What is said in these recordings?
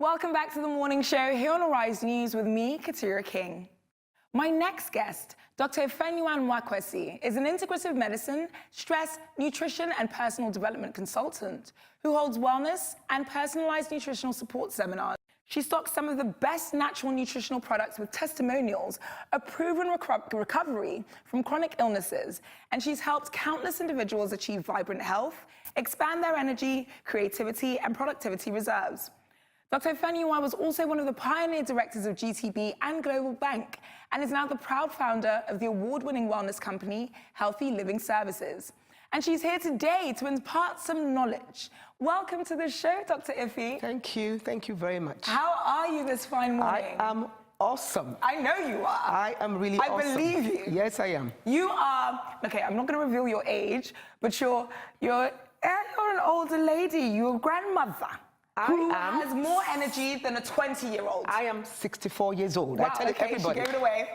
Welcome back to the morning show here on Arise News with me, Katira King. My next guest, Dr. Ifeyinwa Nwakwesi, is an integrative medicine, stress, nutrition, and personal development consultant who holds wellness and personalized nutritional support seminars. She stocks some of the best natural nutritional products with testimonials of proven recovery from chronic illnesses, and she's helped countless individuals achieve vibrant health, expand their energy, creativity, and productivity reserves. Dr. Ifeyinwa was also one of the pioneer directors of GTB and Global Bank and is now the proud founder of the award-winning wellness company, Healthy Living Services. And she's here today to impart some knowledge. Welcome to the show, Dr. Ify. Thank you. Thank you very much. How are you this fine morning? I am awesome. I know you are. I am really awesome. I believe you. Yes, I am. You are, okay, I'm not going to reveal your age, but you're an older lady. You're a grandmother. Who has more energy than a 20-year-old? I am 64 years old. Wow, I tell everybody. She gave it away.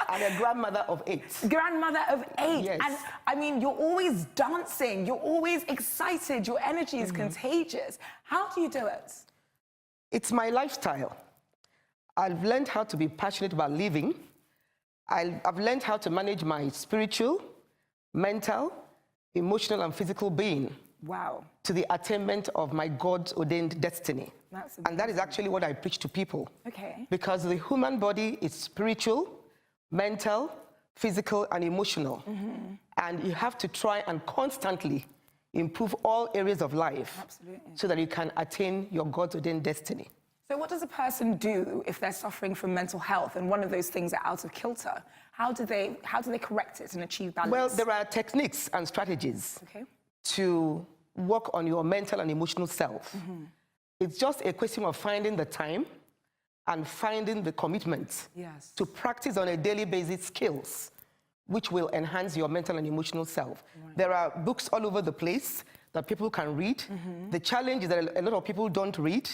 I'm a grandmother of 8. Grandmother of 8. Yes. And I mean, you're always dancing. You're always excited. Your energy is contagious. How do you do it? It's my lifestyle. I've learned how to be passionate about living. I've learned how to manage my spiritual, mental, emotional, and physical being. Wow. To the attainment of my God-ordained destiny. That's and that is actually what I preach to people. Okay. Because the human body is spiritual, mental, physical, and emotional. And you have to try and constantly improve all areas of life. Absolutely. So that you can attain your God-ordained destiny. So what does a person do if they're suffering from mental health and one of those things are out of kilter? How do they correct it and achieve balance? Well, there are techniques and strategies to work on your mental and emotional self. It's just a question of finding the time and finding the commitment to practice on a daily basis skills which will enhance your mental and emotional self. There are books all over the place that people can read. The challenge is that a lot of people don't read.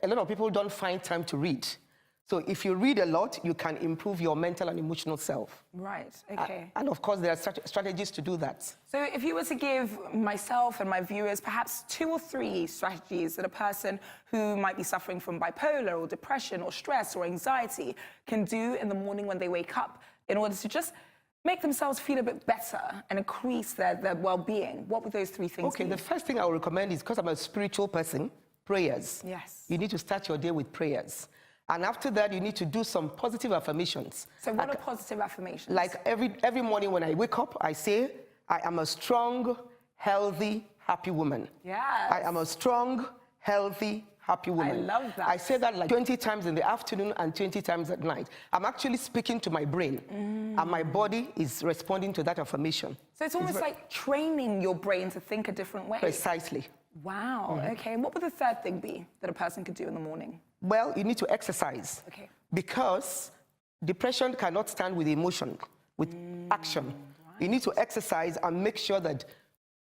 A lot of people don't find time to read. So if you read a lot, you can improve your mental and emotional self. Right, okay. And of course, there are strategies to do that. So if you were to give myself and my viewers perhaps 2 or 3 strategies that a person who might be suffering from bipolar or depression or stress or anxiety can do in the morning when they wake up in order to just make themselves feel a bit better and increase their well-being, what would those 3 things be? Okay, the first thing I would recommend is, because I'm a spiritual person, prayers. Yes. You need to start your day with prayers. And after that, you need to do some positive affirmations. So what are positive affirmations? Like every morning when I wake up, I say, I am a strong, healthy, happy woman. Yes. I am a strong, healthy, happy woman. I love that. I say that like 20 times in the afternoon and 20 times at night. I'm actually speaking to my brain, and my body is responding to that affirmation. So it's almost like training your brain to think a different way. Precisely. Wow, okay. And what would the 3rd thing be that a person could do in the morning? Well, you need to exercise. Okay. Because depression cannot stand with emotion, with action. Right. You need to exercise and make sure that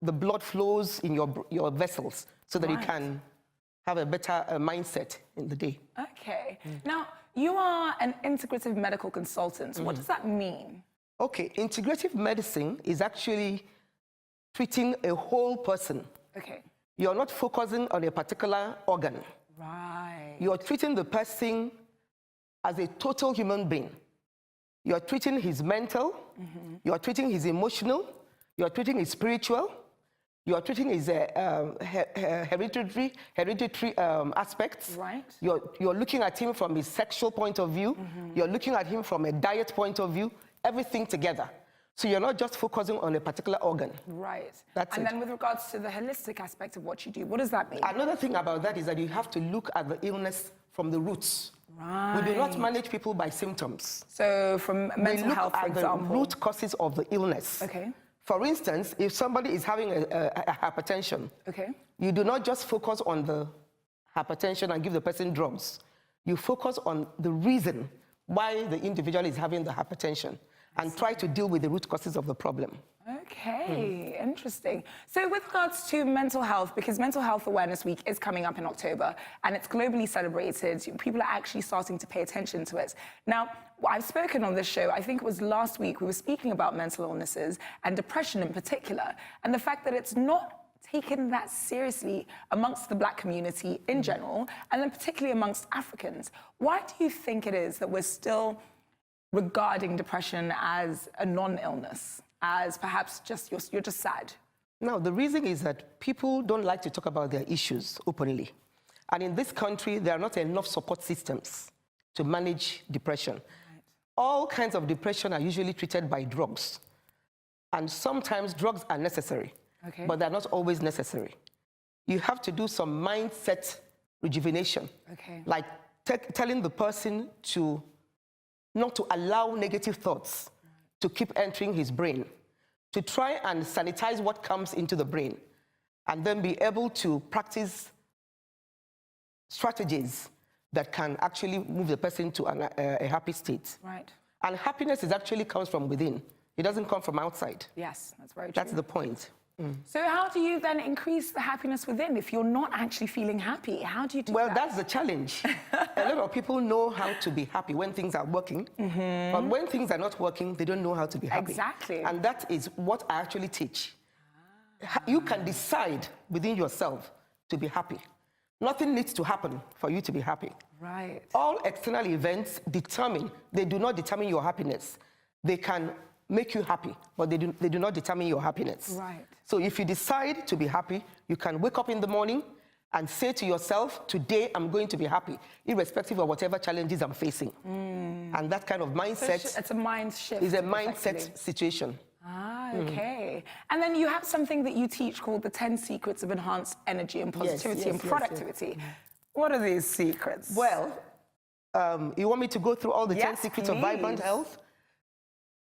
the blood flows in your vessels so that you can have a better mindset in the day. Okay. Now, you are an integrative medical consultant. What does that mean? Okay, integrative medicine is actually treating a whole person. Okay. You're not focusing on a particular organ. Right. You're treating the person as a total human being. You're treating his mental, you're treating his emotional, you're treating his spiritual, you're treating his hereditary aspects. Right. You're looking at him from his sexual point of view. You're looking at him from a diet point of view, everything together. So you're not just focusing on a particular organ. Right. That's it. And then with regards to the holistic aspect of what you do, what does that mean? Another thing about that is that you have to look at the illness from the roots. Right. We do not manage people by symptoms. So from mental health, for example. We look at the root causes of the illness. Okay. For instance, if somebody is having a hypertension, you do not just focus on the hypertension and give the person drugs. You focus on the reason why the individual is having the hypertension and try to deal with the root causes of the problem. Okay, interesting. So with regards to mental health, because Mental Health Awareness Week is coming up in October and it's globally celebrated, people are actually starting to pay attention to it. Now, I've spoken on this show, I think it was last week, we were speaking about mental illnesses and depression in particular, and the fact that it's not taken that seriously amongst the Black community in general, and then particularly amongst Africans. Why do you think it is that we're still regarding depression as a non-illness, as perhaps just you're just sad? Now, the reason is that people don't like to talk about their issues openly. And in this country, there are not enough support systems to manage depression. Right. All kinds of depression are usually treated by drugs. And sometimes drugs are necessary, but they're not always necessary. You have to do some mindset rejuvenation, like telling the person to not to allow negative thoughts to keep entering his brain, to try and sanitize what comes into the brain, and then be able to practice strategies that can actually move the person to a happy state. Right. And happiness actually comes from within. It doesn't come from outside. Yes, that's very true. That's the point. So how do you then increase the happiness within if you're not actually feeling happy? How do you do that? Well, that's the challenge. A lot of people know how to be happy when things are working, but when things are not working, they don't know how to be happy. Exactly. And that is what I actually teach. You can decide within yourself to be happy. Nothing needs to happen for you to be happy. Right. All external events they do not determine your happiness. They can make you happy, but they do not determine your happiness. Right. So if you decide to be happy, you can wake up in the morning and say to yourself, today I'm going to be happy, irrespective of whatever challenges I'm facing. And that kind of mindset... So it's a mind shift. Is a mindset situation. Ah, okay. And then you have something that you teach called the 10 secrets of enhanced energy and positivity and productivity. Yes. What are these secrets? Well, you want me to go through all the 10 secrets of vibrant health?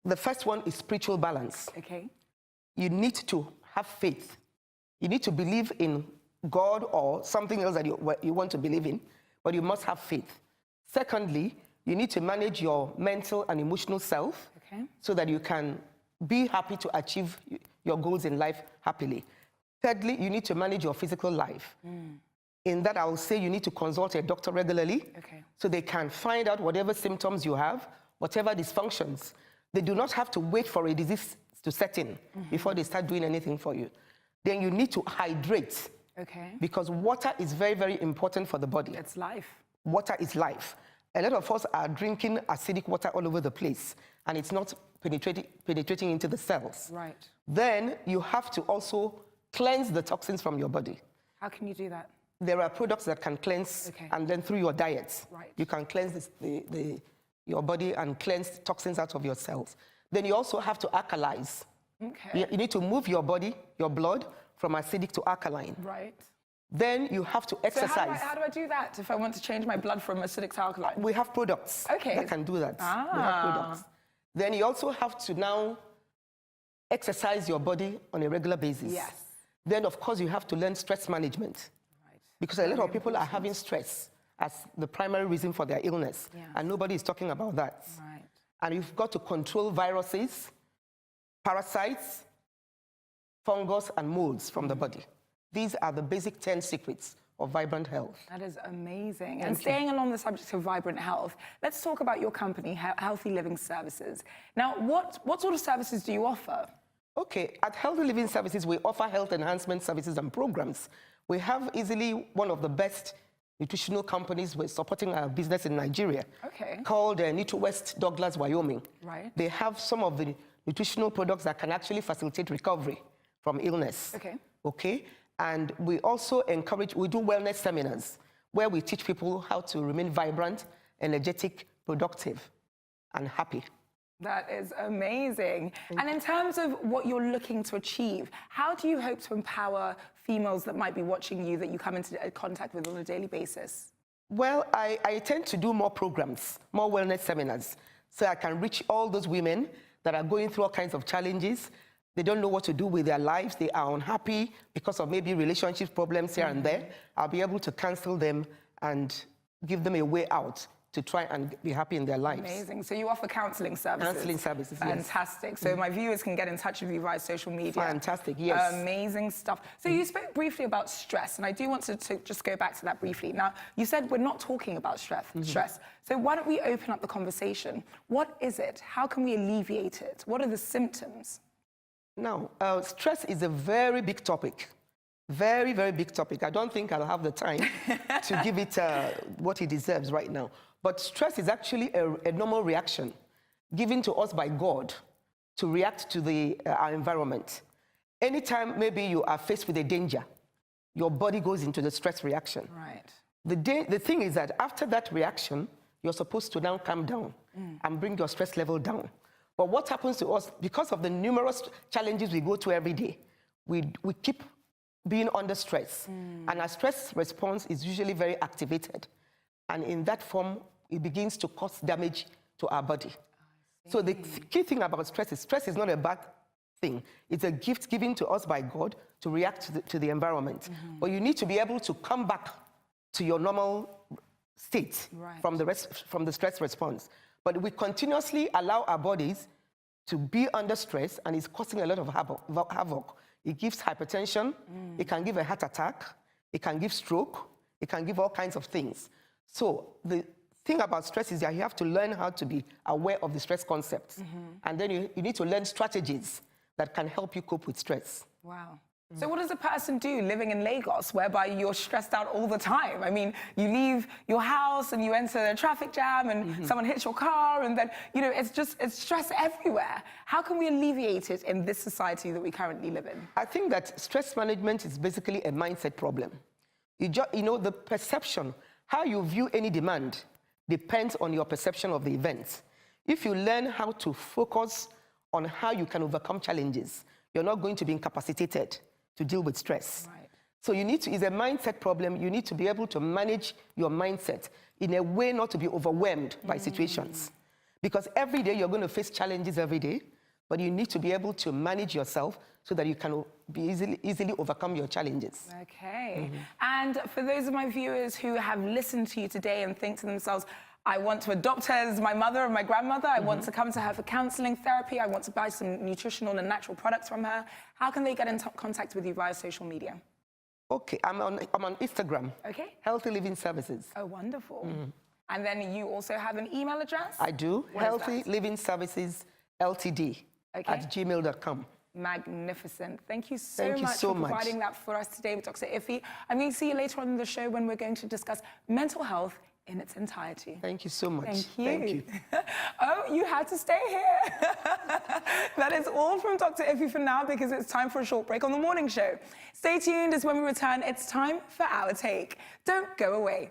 The first one is spiritual balance. Okay. You need to have faith. You need to believe in God or something else that you want to believe in, but you must have faith. Secondly, you need to manage your mental and emotional self so that you can be happy to achieve your goals in life happily. Thirdly, you need to manage your physical life. In that, I will say you need to consult a doctor regularly so they can find out whatever symptoms you have, whatever dysfunctions. They do not have to wait for a disease to set in before they start doing anything for you. Then you need to hydrate. Because water is very, very important for the body. It's life. Water is life. A lot of us are drinking acidic water all over the place, and it's not penetrating into the cells. Right. Then you have to also cleanse the toxins from your body. How can you do that? There are products that can cleanse, and then through your diet, you can cleanse your body and cleanse toxins out of your cells. Then you also have to alkalize. You need to move your body, your blood, from acidic to alkaline. Right. Then you have to exercise. So how do I do that if I want to change my blood from acidic to alkaline? We have products that can do that. We have products. Then you also have to now exercise your body on a regular basis. Yes. Then, of course, you have to learn stress management. Right. Because a lot of people are having stress as the primary reason for their illness. Yes. And nobody is talking about that. Right. And you've got to control viruses, parasites, fungus, and molds from the body. These are the basic 10 secrets of vibrant health. That is amazing. And staying along the subject of vibrant health, let's talk about your company, Healthy Living Services. Now, what sort of services do you offer? Okay, at Healthy Living Services, we offer health enhancement services and programs. We have easily one of the best nutritional companies we're supporting our business in Nigeria, called NutriWest Douglas, Wyoming. Right. They have some of the nutritional products that can actually facilitate recovery from illness. Okay. And we also we do wellness seminars where we teach people how to remain vibrant, energetic, productive, and happy. That is amazing. And in terms of what you're looking to achieve, how do you hope to empower females that might be watching you that you come into contact with on a daily basis? Well, I tend to do more programs, more wellness seminars, so I can reach all those women that are going through all kinds of challenges. They don't know what to do with their lives. They are unhappy because of maybe relationship problems here and there. I'll be able to counsel them and give them a way out to try and be happy in their lives. Amazing. So you offer counseling services? Counseling services, Fantastic. Yes. So my viewers can get in touch with you via social media. Fantastic, yes. Amazing stuff. So you spoke briefly about stress, and I do want to just go back to that briefly. Now, you said we're not talking about stress. So why don't we open up the conversation? What is it? How can we alleviate it? What are the symptoms? Now, stress is a very big topic. Very, very big topic. I don't think I'll have the time to give it what it deserves right now. But stress is actually a normal reaction given to us by God to react to our environment. Anytime maybe you are faced with a danger, your body goes into the stress reaction. Right. The thing is that after that reaction, you're supposed to now calm down and bring your stress level down. But what happens to us, because of the numerous challenges we go through every day, we keep being under stress. And our stress response is usually very activated. And in that form, it begins to cause damage to our body. So the key thing about stress is not a bad thing. It's a gift given to us by God to react to the environment. But you need to be able to come back to your normal state from the stress response. But we continuously allow our bodies to be under stress, and it's causing a lot of havoc. It gives hypertension, it can give a heart attack, it can give stroke, it can give all kinds of things. So the thing about stress is that you have to learn how to be aware of the stress concepts. And then you need to learn strategies that can help you cope with stress. Wow. So what does a person do living in Lagos whereby you're stressed out all the time? I mean, you leave your house and you enter a traffic jam and someone hits your car and then, you know, it's stress everywhere. How can we alleviate it in this society that we currently live in? I think that stress management is basically a mindset problem. You know, the perception, how you view any demand depends on your perception of the event. If you learn how to focus on how you can overcome challenges, you're not going to be incapacitated to deal with stress. Right. So it's a mindset problem. You need to be able to manage your mindset in a way not to be overwhelmed by situations. Because every day you're going to face challenges every day, but you need to be able to manage yourself so that you can be easily overcome your challenges. Okay. And for those of my viewers who have listened to you today and think to themselves, I want to adopt her as my mother and my grandmother. I want to come to her for counseling, therapy. I want to buy some nutritional and natural products from her. How can they get in contact with you via social media? Okay, I'm on Instagram. Okay. Healthy Living Services. Oh, wonderful. And then you also have an email address? I do. Healthy Living Services Ltd at gmail.com. Magnificent. Thank you so much for providing that for us today with Dr. Ife. I'm going to see you later on in the show when we're going to discuss mental health in its entirety. Thank you so much. Thank you. Thank you. Oh, you had to stay here. That is all from Dr. Ife for now because it's time for a short break on the morning show. Stay tuned as when we return, it's time for Our Take. Don't go away.